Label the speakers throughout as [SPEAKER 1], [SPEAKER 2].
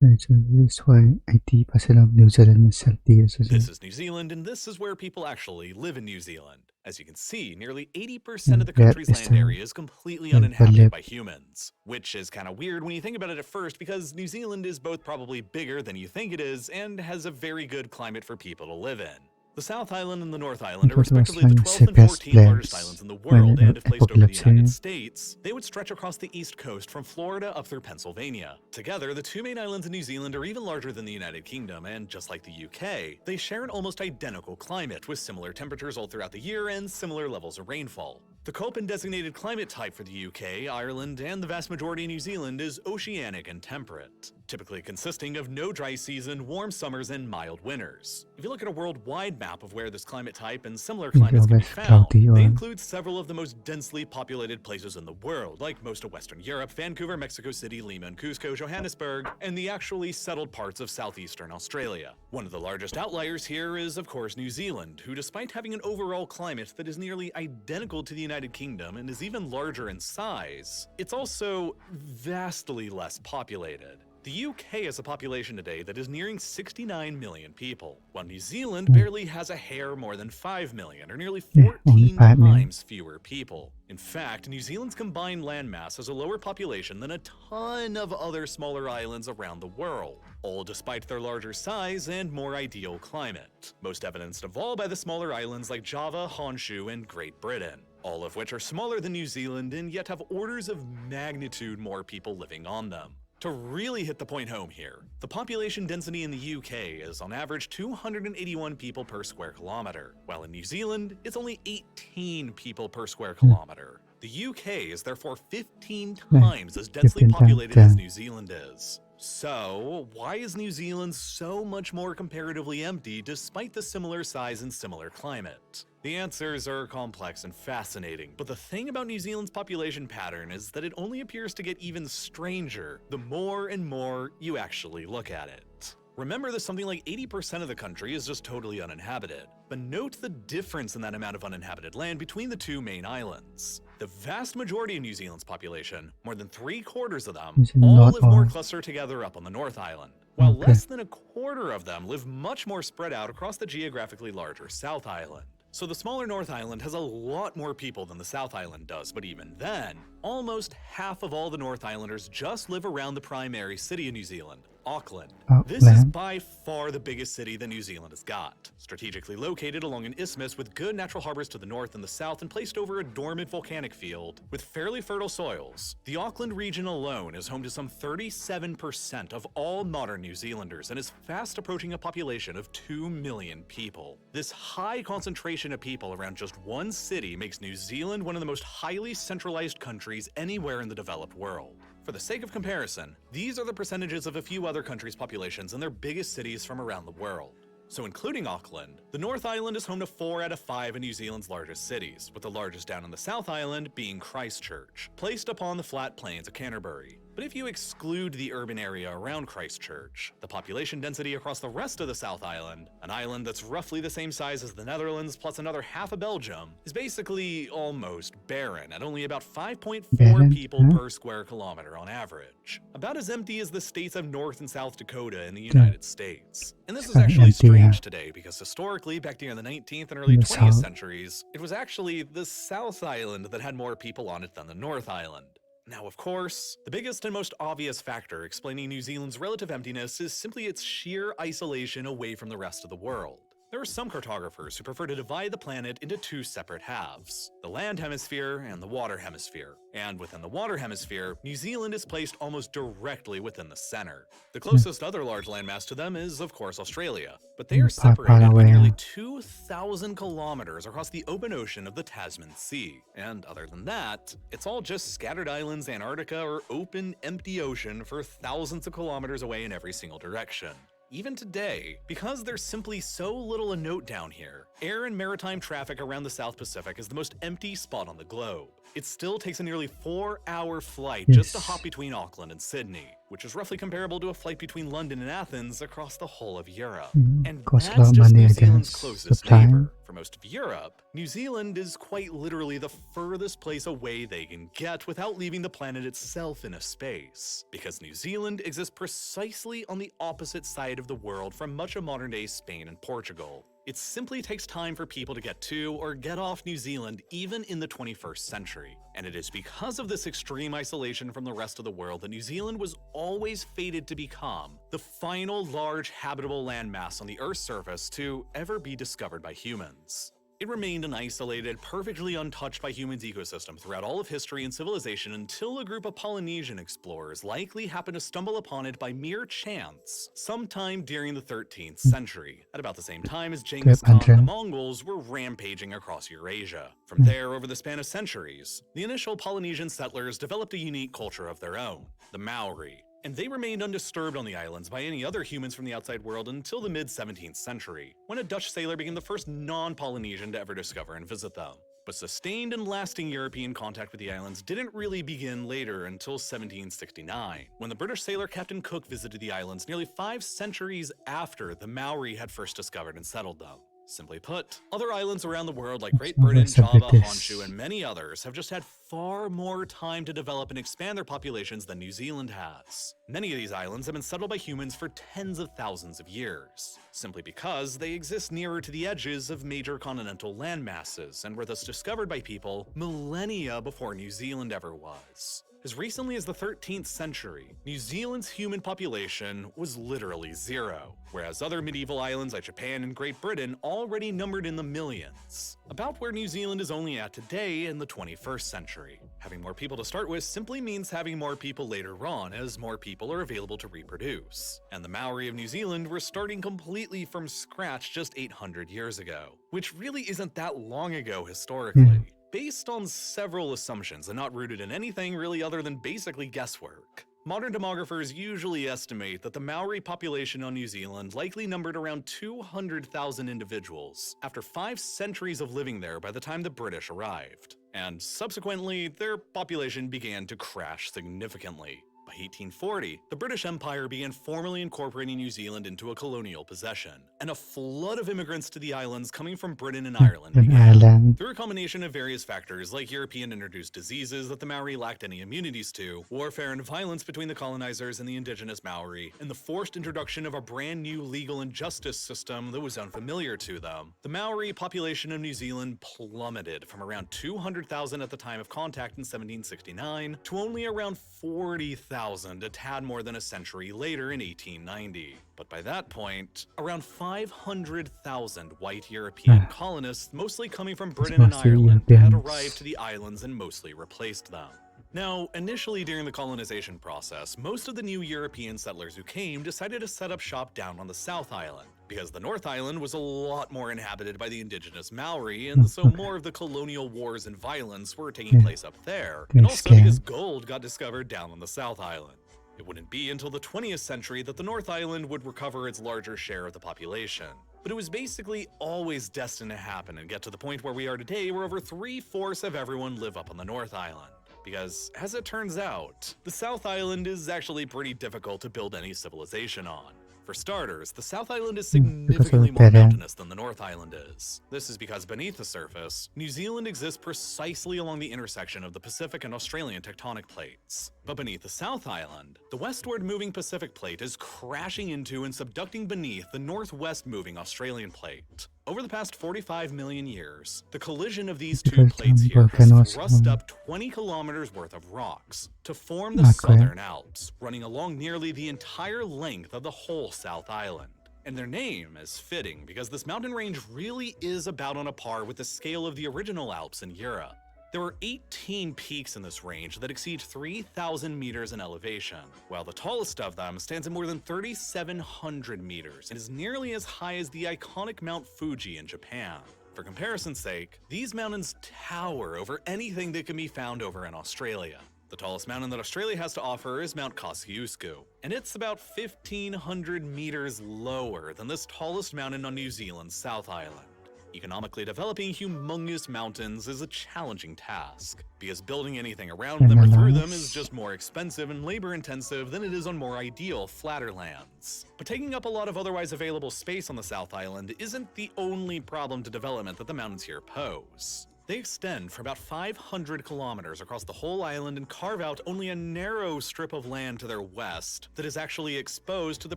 [SPEAKER 1] So this is why 80% of New Zealand is healthy as
[SPEAKER 2] This
[SPEAKER 1] well.
[SPEAKER 2] is New Zealand, and this is where people actually live in New Zealand. As you can see, nearly 80% of
[SPEAKER 1] And
[SPEAKER 2] the
[SPEAKER 1] that
[SPEAKER 2] country's
[SPEAKER 1] is
[SPEAKER 2] land
[SPEAKER 1] the
[SPEAKER 2] area is completely
[SPEAKER 1] level
[SPEAKER 2] uninhabited
[SPEAKER 1] left.
[SPEAKER 2] by humans, which is kind of weird when you think about it at first because New Zealand is both probably bigger than you think it is and has a very good climate for people to live in. The South Island and the North Island are
[SPEAKER 1] That was
[SPEAKER 2] respectively the
[SPEAKER 1] like the
[SPEAKER 2] 12th and
[SPEAKER 1] safest
[SPEAKER 2] 14th largest islands
[SPEAKER 1] place
[SPEAKER 2] in the
[SPEAKER 1] when
[SPEAKER 2] world, and if placed over the
[SPEAKER 1] apocalypse
[SPEAKER 2] United
[SPEAKER 1] hit.
[SPEAKER 2] States, they would stretch across the east coast from Florida up through Pennsylvania. Together, the two main islands in New Zealand are even larger than the United Kingdom, and just like the UK, they share an almost identical climate with similar temperatures all throughout the year and similar levels of rainfall. The Köppen designated climate type for the UK, Ireland, and the vast majority of New Zealand is oceanic and temperate, typically consisting of no dry season, warm summers, and mild winters. If you look at a worldwide map of where this climate type and similar
[SPEAKER 1] Maybe
[SPEAKER 2] climates can be
[SPEAKER 1] always
[SPEAKER 2] found,
[SPEAKER 1] cloudy
[SPEAKER 2] they
[SPEAKER 1] or
[SPEAKER 2] include several of the most densely populated places in the world, like most of Western Europe, Vancouver, Mexico City, Lima and Cusco, Johannesburg, and the actually settled parts of southeastern Australia. One of the largest outliers here is, of course, New Zealand, who, despite having an overall climate that is nearly identical to the United Kingdom and is even larger in size, it's also vastly less populated. The UK has a population today that is nearing 69 million people, while New Zealand barely has a hair more than 5 million, or nearly
[SPEAKER 1] yeah, only
[SPEAKER 2] 14
[SPEAKER 1] 5 million.
[SPEAKER 2] times fewer people. In fact, New Zealand's combined landmass has a lower population than a ton of other smaller islands around the world, all despite their larger size and more ideal climate, most evidenced of all by the smaller islands like Java, Honshu, and Great Britain, all of which are smaller than New Zealand and yet have orders of magnitude more people living on them. To really hit the point home here, the population density in the UK is on average 281 people per square kilometer, while in New Zealand, it's only 18 people per square kilometer. The UK is therefore 15 times as densely
[SPEAKER 1] 15 times
[SPEAKER 2] populated as
[SPEAKER 1] the
[SPEAKER 2] New Zealand is. So, why is New Zealand so much more comparatively empty despite the similar size and similar climate? The answers are complex and fascinating, but the thing about New Zealand's population pattern is that it only appears to get even stranger the more and more you actually look at it. Remember that something like 80% of the country is just totally uninhabited, but note the difference in that amount of uninhabited land between the two main islands. The vast majority of New Zealand's population, more than 3/4 of them,
[SPEAKER 1] is
[SPEAKER 2] all
[SPEAKER 1] not
[SPEAKER 2] live more
[SPEAKER 1] all.
[SPEAKER 2] clustered together up on the North Island, while
[SPEAKER 1] Okay.
[SPEAKER 2] less than a quarter of them live much more spread out across the geographically larger South Island. So the smaller North Island has a lot more people than the South Island does, but even then, almost half of all the North Islanders just live around the primary city of New Zealand, Auckland. This is
[SPEAKER 1] Auckland.
[SPEAKER 2] by far the biggest city that New Zealand has got, strategically located along an isthmus with good natural harbors to the north and the south and placed over a dormant volcanic field with fairly fertile soils. The Auckland region alone is home to some 37% of all modern New Zealanders and is fast approaching a population of 2 million people. This high concentration of people around just one city makes New Zealand one of the most highly centralized countries anywhere in the developed world. For the sake of comparison, these are the percentages of a few other countries' populations and their biggest cities from around the world. So including Auckland, the North Island is home to 4 out of 5 of New Zealand's largest cities, with the largest down on the South Island being Christchurch, placed upon the flat plains of Canterbury. But if you exclude the urban area around Christchurch, the population density across the rest of the South Island, an island that's roughly the same size as the Netherlands plus another half of Belgium, is basically almost barren at only about 5.4
[SPEAKER 1] Barren,
[SPEAKER 2] people
[SPEAKER 1] huh?
[SPEAKER 2] per square kilometer on average. About as empty as the states of North and South Dakota in the United States. And this is
[SPEAKER 1] Very
[SPEAKER 2] actually
[SPEAKER 1] empty,
[SPEAKER 2] strange today because historically, back during the 19th and early
[SPEAKER 1] in the
[SPEAKER 2] 20th
[SPEAKER 1] south.
[SPEAKER 2] centuries, it was actually the South Island that had more people on it than the North Island. Now, of course, the biggest and most obvious factor explaining New Zealand's relative emptiness is simply its sheer isolation away from the rest of the world. There are some cartographers who prefer to divide the planet into two separate halves, the land hemisphere and the water hemisphere. And within the water hemisphere, New Zealand is placed almost directly within the center. The closest other large landmass to them is, of course, Australia, but they are
[SPEAKER 1] Far, far
[SPEAKER 2] separated by
[SPEAKER 1] away.
[SPEAKER 2] nearly 2,000 kilometers across the open ocean of the Tasman Sea. And other than that, it's all just scattered islands, Antarctica, or open, empty ocean for thousands of kilometers away in every single direction. Even today, because there's simply so little to note down here, air and maritime traffic around the South Pacific is the most empty spot on the globe. It still takes a nearly 4-hour flight just to hop
[SPEAKER 1] Yes.
[SPEAKER 2] between Auckland and Sydney, which is roughly comparable to a flight between London and Athens across the whole of Europe. And
[SPEAKER 1] Costs a lot
[SPEAKER 2] that's
[SPEAKER 1] of
[SPEAKER 2] just
[SPEAKER 1] money,
[SPEAKER 2] New
[SPEAKER 1] I
[SPEAKER 2] Zealand's
[SPEAKER 1] guess. The
[SPEAKER 2] closest
[SPEAKER 1] time.
[SPEAKER 2] neighbor. For most of Europe, New Zealand is quite literally the furthest place away they can get without leaving the planet itself in a space, because New Zealand exists precisely on the opposite side of the world from much of modern-day Spain and Portugal. It simply takes time for people to get to or get off New Zealand even in the 21st century. And it is because of this extreme isolation from the rest of the world that New Zealand was always fated to become the final large habitable landmass on the Earth's surface to ever be discovered by humans. It remained an isolated, perfectly untouched by humans ecosystem throughout all of history and civilization until a group of Polynesian explorers likely happened to stumble upon it by mere chance sometime during the 13th century, at about the same time as Genghis Khan and the Mongols were rampaging across Eurasia. From there, over the span of centuries, the initial Polynesian settlers developed a unique culture of their own, the Maori. And they remained undisturbed on the islands by any other humans from the outside world until the mid-17th century, when a Dutch sailor became the first non-Polynesian to ever discover and visit them. But sustained and lasting European contact with the islands didn't really begin later until 1769, when the British sailor Captain Cook visited the islands nearly 5 centuries after the Maori had first discovered and settled them. Simply put, other islands around the world like Great Britain, Java, Honshu, and many others have just had far more time to develop and expand their populations than New Zealand has. Many of these islands have been settled by humans for tens of thousands of years, simply because they exist nearer to the edges of major continental landmasses and were thus discovered by people millennia before New Zealand ever was. As recently as the 13th century, New Zealand's human population was literally zero, whereas other medieval islands like Japan and Great Britain already numbered in the millions, about where New Zealand is only at today in the 21st century. Having more people to start with simply means having more people later on, as more people are available to reproduce. And the Maori of New Zealand were starting completely from scratch just 800 years ago, which really isn't that long ago historically. Based on several assumptions and not rooted in anything really other than basically guesswork. Modern demographers usually estimate that the Maori population on New Zealand likely numbered around 200,000 individuals after 5 centuries of living there by the time the British arrived. And subsequently, their population began to crash significantly. By 1840, the British Empire began formally incorporating New Zealand into a colonial possession, and a flood of immigrants to the islands coming from Britain and Ireland began. Through a combination of various factors like European-introduced diseases that the Maori lacked any immunities to, warfare and violence between the colonizers and the indigenous Maori, and the forced introduction of a brand new legal and justice system that was unfamiliar to them, the Maori population of New Zealand plummeted from around 200,000 at the time of contact in 1769 to only around 40,000 a tad more than a century later in 1890. But by that point, around 500,000 white European colonists, mostly coming from Britain and Ireland, had arrived to the islands and mostly replaced them. Now, initially during the colonization process, most of the new European settlers who came decided to set up shop down on the South Island, because the North Island was a lot more inhabited by the indigenous Maori, and so more of the colonial wars and violence were taking place up there, and also because gold got discovered down on the South Island. It wouldn't be until the 20th century that the North Island would recover its larger share of the population. But it was basically always destined to happen and get to the point where we are today, where over 3/4 of everyone live up on the North Island. Because, as it turns out, the South Island is actually pretty difficult to build any civilization on. For starters, the South Island is significantly more mountainous than the North Island is. This is because beneath the surface, New Zealand exists precisely along the intersection of the Pacific and Australian tectonic plates. But beneath the South Island, the westward moving Pacific plate is crashing into and subducting beneath the northwest moving Australian plate. Over the past 45 million years, the collision of these two plates here has thrust up 20 kilometers worth of rocks to form the Southern Alps, running along nearly the entire length of the whole South Island. And their name is fitting because this mountain range really is about on a par with the scale of the original Alps in Europe. There are 18 peaks in this range that exceed 3,000 meters in elevation, while the tallest of them stands at more than 3,700 meters and is nearly as high as the iconic Mount Fuji in Japan. For comparison's sake, these mountains tower over anything that can be found over in Australia. The tallest mountain that Australia has to offer is Mount Kosciuszko, and it's about 1,500 meters lower than this tallest mountain on New Zealand's South Island. Economically developing humongous mountains is a challenging task, because building anything around
[SPEAKER 1] And
[SPEAKER 2] them or
[SPEAKER 1] then
[SPEAKER 2] through them
[SPEAKER 1] nice.
[SPEAKER 2] is just more expensive and labor-intensive than it is on more ideal, flatter lands. But taking up a lot of otherwise available space on the South Island isn't the only problem to development that the mountains here pose. They extend for about 500 kilometers across the whole island and carve out only a narrow strip of land to their west that is actually exposed to the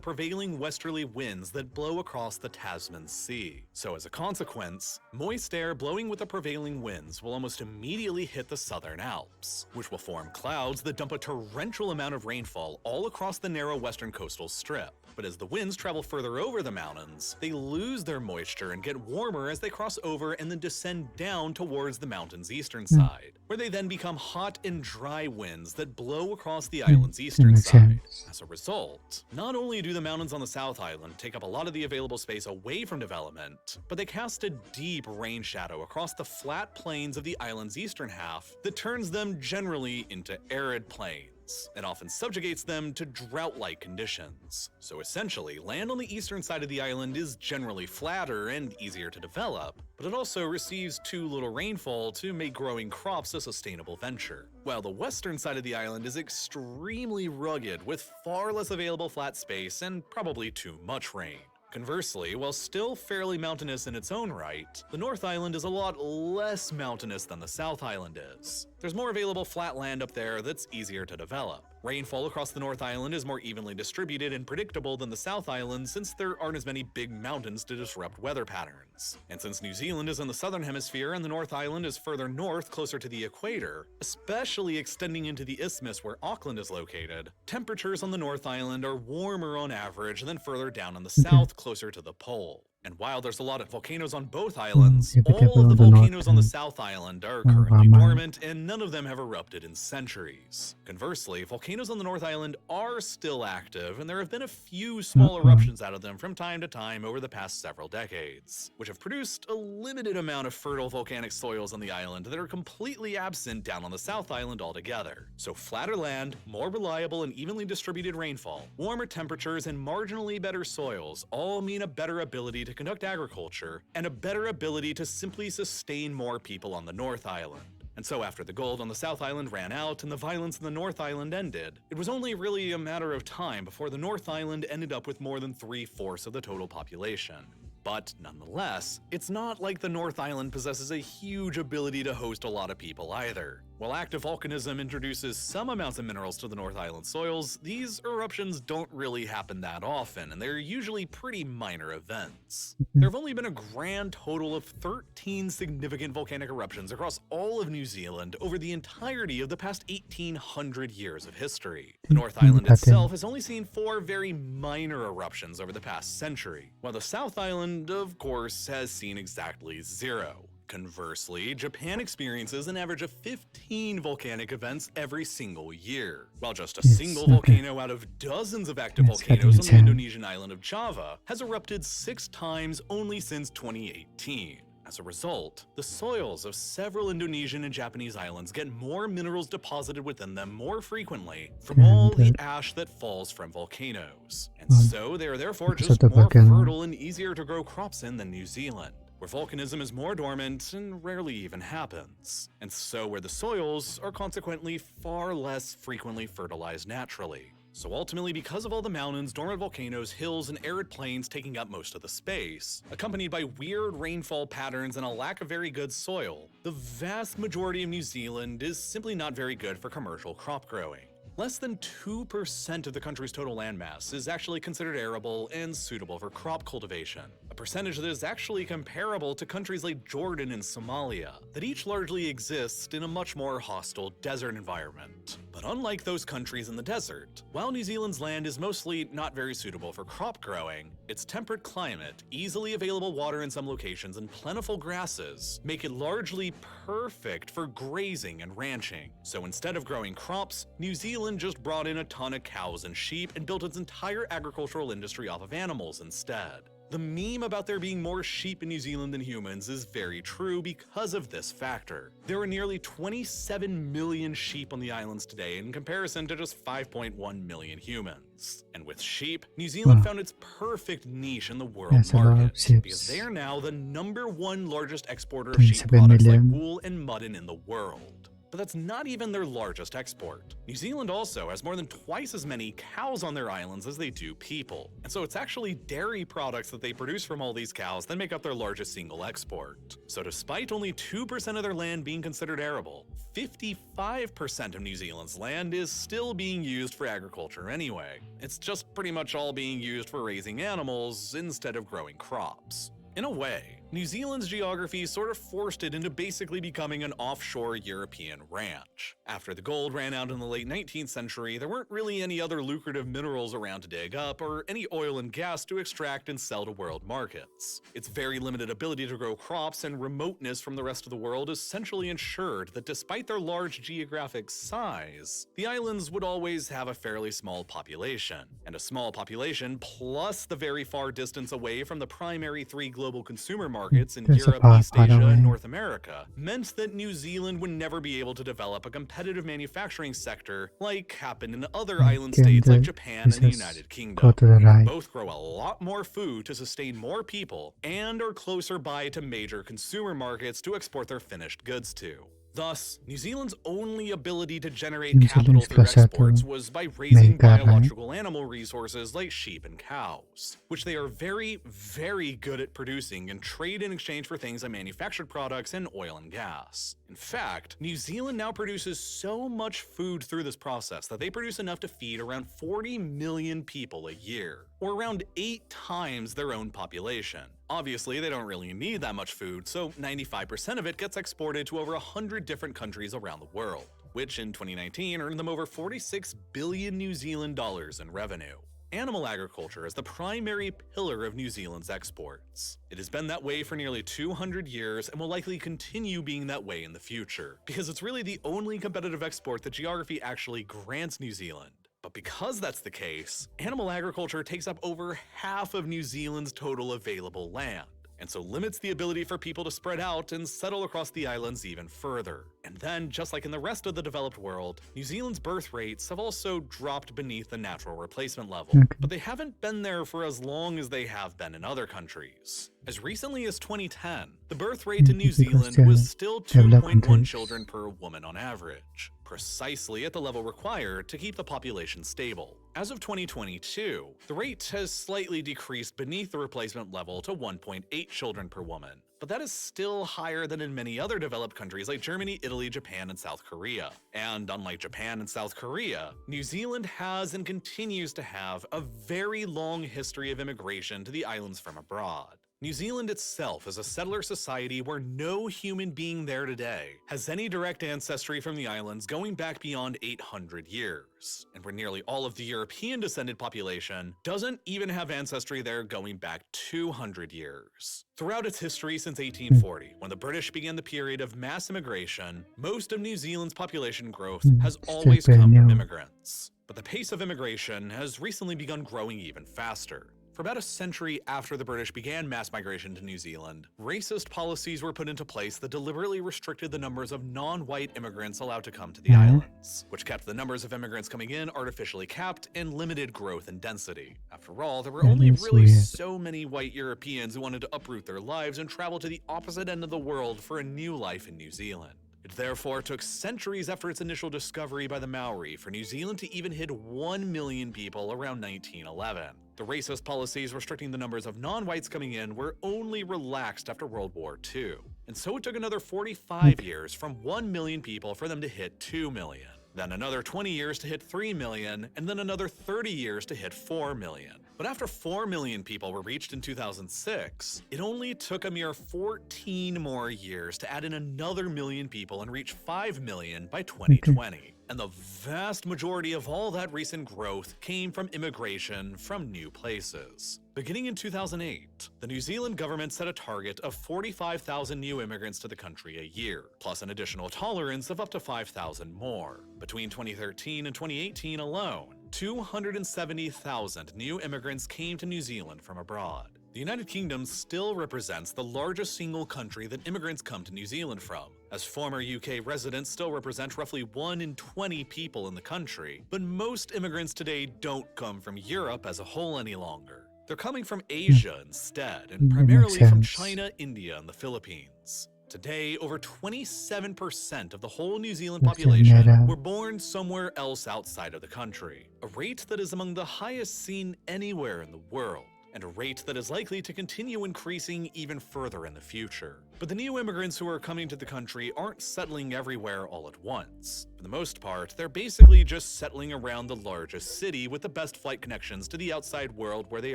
[SPEAKER 2] prevailing westerly winds that blow across the Tasman Sea. So as a consequence, moist air blowing with the prevailing winds will almost immediately hit the southern Alps, which will form clouds that dump a torrential amount of rainfall all across the narrow western coastal strip. But as the winds travel further over the mountains, they lose their moisture and get warmer as they cross over and then descend down towards the mountain's eastern side, where they then become hot and dry winds that blow across the island's eastern
[SPEAKER 1] makes
[SPEAKER 2] side.
[SPEAKER 1] sense.
[SPEAKER 2] As a result, not only do the mountains on the South Island take up a lot of the available space away from development, but they cast a deep rain shadow across the flat plains of the island's eastern half that turns them generally into arid plains and often subjugates them to drought-like conditions. So essentially, land on the eastern side of the island is generally flatter and easier to develop, but it also receives too little rainfall to make growing crops a sustainable venture. While the western side of the island is extremely rugged with far less available flat space and probably too much rain. Conversely, while still fairly mountainous in its own right, the North Island is a lot less mountainous than the South Island is. There's more available flat land up there that's easier to develop. Rainfall across the North Island is more evenly distributed and predictable than the South Island since there aren't as many big mountains to disrupt weather patterns. And since New Zealand is in the southern hemisphere and the North Island is further north closer to the equator, especially extending into the isthmus where Auckland is located, temperatures on the North Island are warmer on average than further down in the south closer to the pole. And while there's a lot of volcanoes on both islands, all of the volcanoes on the South Island are currently dormant and none of them have erupted in centuries. Conversely, volcanoes on the North Island are still active and there have been a few small eruptions out of them from time to time over the past several decades, which have produced a limited amount of fertile volcanic soils on the island that are completely absent down on the South Island altogether. So flatter land, more reliable and evenly distributed rainfall, warmer temperatures, and marginally better soils all mean a better ability to conduct agriculture, and a better ability to simply sustain more people on the North Island. And so after the gold on the South Island ran out and the violence in the North Island ended, it was only really a matter of time before the North Island ended up with more than 3/4 of the total population. But nonetheless, it's not like the North Island possesses a huge ability to host a lot of people either. While active volcanism introduces some amounts of minerals to the North Island soils, these eruptions don't really happen that often, and they're usually pretty minor events. There have only been a grand total of 13 significant volcanic eruptions across all of New Zealand over the entirety of the past 1,800 years of history. The North Island itself has only seen 4 very minor eruptions over the past century, while the South Island, of course, has seen exactly 0. Conversely, Japan experiences an average of 15 volcanic events every single year, while just a single volcano out of dozens of active volcanoes on the Indonesian island of Java has erupted 6 times only since 2018. As a result, the soils of several Indonesian and Japanese islands get more minerals deposited within them more frequently from all the ash that falls from volcanoes. And so they are therefore just more fertile and easier to grow crops in than New Zealand, where volcanism is more dormant and rarely even happens, and so where the soils are consequently far less frequently fertilized naturally. So ultimately, because of all the mountains, dormant volcanoes, hills, and arid plains taking up most of the space, accompanied by weird rainfall patterns and a lack of very good soil, the vast majority of New Zealand is simply not very good for commercial crop growing. Less than 2% of the country's total landmass is actually considered arable and suitable for crop cultivation, a percentage that is actually comparable to countries like Jordan and Somalia, that each largely exist in a much more hostile desert environment. But unlike those countries in the desert, while New Zealand's land is mostly not very suitable for crop growing, its temperate climate, easily available water in some locations, and plentiful grasses make it largely perfect for grazing and ranching. So instead of growing crops, New Zealand just brought in a ton of cows and sheep and built its entire agricultural industry off of animals instead. The meme about there being more sheep in New Zealand than humans is very true because of this factor. There are nearly 27 million sheep on the islands today in comparison to just 5.1 million humans. And with sheep, New Zealand
[SPEAKER 1] Wow.
[SPEAKER 2] found its perfect niche in the world
[SPEAKER 1] Yes, a lot of
[SPEAKER 2] market because they
[SPEAKER 1] sheep.
[SPEAKER 2] are now the #1 largest exporter of sheep
[SPEAKER 1] 27
[SPEAKER 2] products like
[SPEAKER 1] million.
[SPEAKER 2] wool and mutton in the world. But that's not even their largest export. New Zealand also has more than twice as many cows on their islands as they do people. And so it's actually dairy products that they produce from all these cows that make up their largest single export. So despite only 2% of their land being considered arable, 55% of New Zealand's land is still being used for agriculture anyway. It's just pretty much all being used for raising animals instead of growing crops. In a way, New Zealand's geography sort of forced it into basically becoming an offshore European ranch. After the gold ran out in the late 19th century, there weren't really any other lucrative minerals around to dig up or any oil and gas to extract and sell to world markets. Its very limited ability to grow crops and remoteness from the rest of the world essentially ensured that despite their large geographic size, the islands would always have a fairly small population. And a small population plus the very far distance away from the primary three global consumer markets in
[SPEAKER 1] There's a
[SPEAKER 2] Europe, East
[SPEAKER 1] far
[SPEAKER 2] Asia,
[SPEAKER 1] away.
[SPEAKER 2] and North America meant that New Zealand would never be able to develop a competitive manufacturing sector like happened in other island
[SPEAKER 1] Can
[SPEAKER 2] states like
[SPEAKER 1] the
[SPEAKER 2] Japan and the
[SPEAKER 1] Jesus
[SPEAKER 2] United
[SPEAKER 1] go
[SPEAKER 2] Kingdom.
[SPEAKER 1] to the
[SPEAKER 2] They
[SPEAKER 1] right?
[SPEAKER 2] both grow a lot more food to sustain more people and are closer by to major consumer markets to export their finished goods to. Thus, New Zealand's only ability to generate
[SPEAKER 1] New
[SPEAKER 2] capital
[SPEAKER 1] Zealand's
[SPEAKER 2] through
[SPEAKER 1] closer
[SPEAKER 2] exports
[SPEAKER 1] to
[SPEAKER 2] was by raising
[SPEAKER 1] America, right?
[SPEAKER 2] biological animal resources like sheep and cows, which they are very, very good at producing and trade in exchange for things like manufactured products and oil and gas. In fact, New Zealand now produces so much food through this process that they produce enough to feed around 40 million people a year, or around 8 times their own population. Obviously, they don't really need that much food, so 95% of it gets exported to over 100 different countries around the world, which in 2019 earned them over 46 billion New Zealand dollars in revenue. Animal agriculture is the primary pillar of New Zealand's exports. It has been that way for nearly 200 years and will likely continue being that way in the future, because it's really the only competitive export that geography actually grants New Zealand. But because that's the case, animal agriculture takes up over half of New Zealand's total available land, and so limits the ability for people to spread out and settle across the islands even further. And then, just like in the rest of the developed world, New Zealand's birth rates have also dropped beneath the natural replacement level,
[SPEAKER 1] Okay.
[SPEAKER 2] but they haven't been there for as long as they have been in other countries. As recently as 2010, the birth rate in New
[SPEAKER 1] Because
[SPEAKER 2] Zealand
[SPEAKER 1] they are
[SPEAKER 2] was still
[SPEAKER 1] developed
[SPEAKER 2] 2.1
[SPEAKER 1] countries.
[SPEAKER 2] children per woman on average, precisely at the level required to keep the population stable. As of 2022, the rate has slightly decreased beneath the replacement level to 1.8 children per woman, but that is still higher than in many other developed countries like Germany, Italy, Japan, and South Korea. And unlike Japan and South Korea, New Zealand has and continues to have a very long history of immigration to the islands from abroad. New Zealand itself is a settler society where no human being there today has any direct ancestry from the islands going back beyond 800 years, and where nearly all of the European descended population doesn't even have ancestry there going back 200 years. Throughout its history since 1840, when the British began the period of mass immigration, most of New Zealand's population growth has
[SPEAKER 1] Still
[SPEAKER 2] always
[SPEAKER 1] very
[SPEAKER 2] come from
[SPEAKER 1] new.
[SPEAKER 2] immigrants. But the pace of immigration has recently begun growing even faster. For about a century after the British began mass migration to New Zealand, racist policies were put into place that deliberately restricted the numbers of non-white immigrants allowed to come to the
[SPEAKER 1] Yeah.
[SPEAKER 2] islands, which kept the numbers of immigrants coming in artificially capped and limited growth and density. After all, there were
[SPEAKER 1] That
[SPEAKER 2] only
[SPEAKER 1] is
[SPEAKER 2] really
[SPEAKER 1] weird.
[SPEAKER 2] so many white Europeans who wanted to uproot their lives and travel to the opposite end of the world for a new life in New Zealand. It therefore took centuries after its initial discovery by the Maori for New Zealand to even hit 1 million people around 1911. The racist policies restricting the numbers of non-whites coming in were only relaxed after World War II. And so it took another 45 years from 1 million people for them to hit 2 million. Then another 20 years to hit 3 million, and then another 30 years to hit 4 million. But after 4 million people were reached in 2006, it only took a mere 14 more years to add in another million people and reach 5 million by 2020. And the vast majority of all that recent growth came from immigration from new places. Beginning in 2008, the New Zealand government set a target of 45,000 new immigrants to the country a year, plus an additional tolerance of up to 5,000 more. Between 2013 and 2018 alone, 270,000 new immigrants came to New Zealand from abroad. The United Kingdom still represents the largest single country that immigrants come to New Zealand from, as former UK residents still represent roughly 1 in 20 people in the country. But most immigrants today don't come from Europe as a whole any longer. They're coming from Asia instead, and
[SPEAKER 1] That makes
[SPEAKER 2] primarily from
[SPEAKER 1] sense.
[SPEAKER 2] China, India, and the Philippines. Today, over 27% of the whole New Zealand
[SPEAKER 1] That's
[SPEAKER 2] population
[SPEAKER 1] Nera.
[SPEAKER 2] were born somewhere else outside of the country, a rate that is among the highest seen anywhere in the world, and a rate that is likely to continue increasing even further in the future. But the new immigrants who are coming to the country aren't settling everywhere all at once. For the most part, they're basically just settling around the largest city with the best flight connections to the outside world where they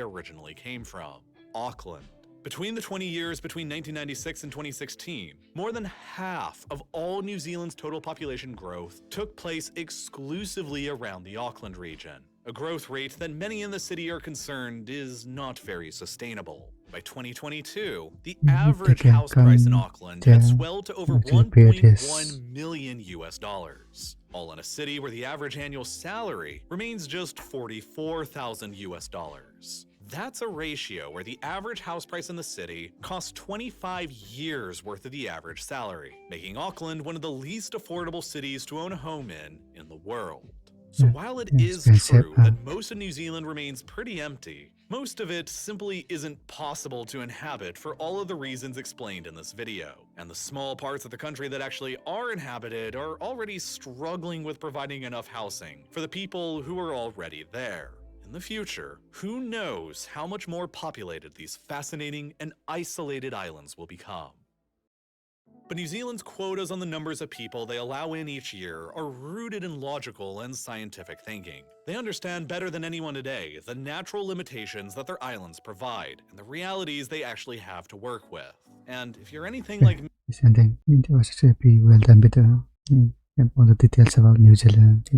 [SPEAKER 2] originally came from, Auckland. Between the 20 years between 1996 and 2016, more than half of all New Zealand's total population growth took place exclusively around the Auckland region, a growth rate that many in the city are concerned is not very sustainable. By 2022, the average house price in Auckland had swelled to over 1.1 million US dollars, all in a city where the average annual salary remains just 44,000 US dollars. That's a ratio where the average house price in the city costs 25 years worth of the average salary, making Auckland one of the least affordable cities to own a home in the world. So while it is true that most of New Zealand remains pretty empty, most of it simply isn't possible to inhabit for all of the reasons explained in this video. And the small parts of the country that actually are inhabited are already struggling with providing enough housing for the people who are already there. In the future, who knows how much more populated these fascinating and isolated islands will become. But New Zealand's quotas on the numbers of people they allow in each year are rooted in logical and scientific thinking. They understand better than anyone today the natural limitations that their islands provide and the realities they actually have to work with. And if you're anything like me,
[SPEAKER 1] it was actually pretty well done with all the details about New Zealand.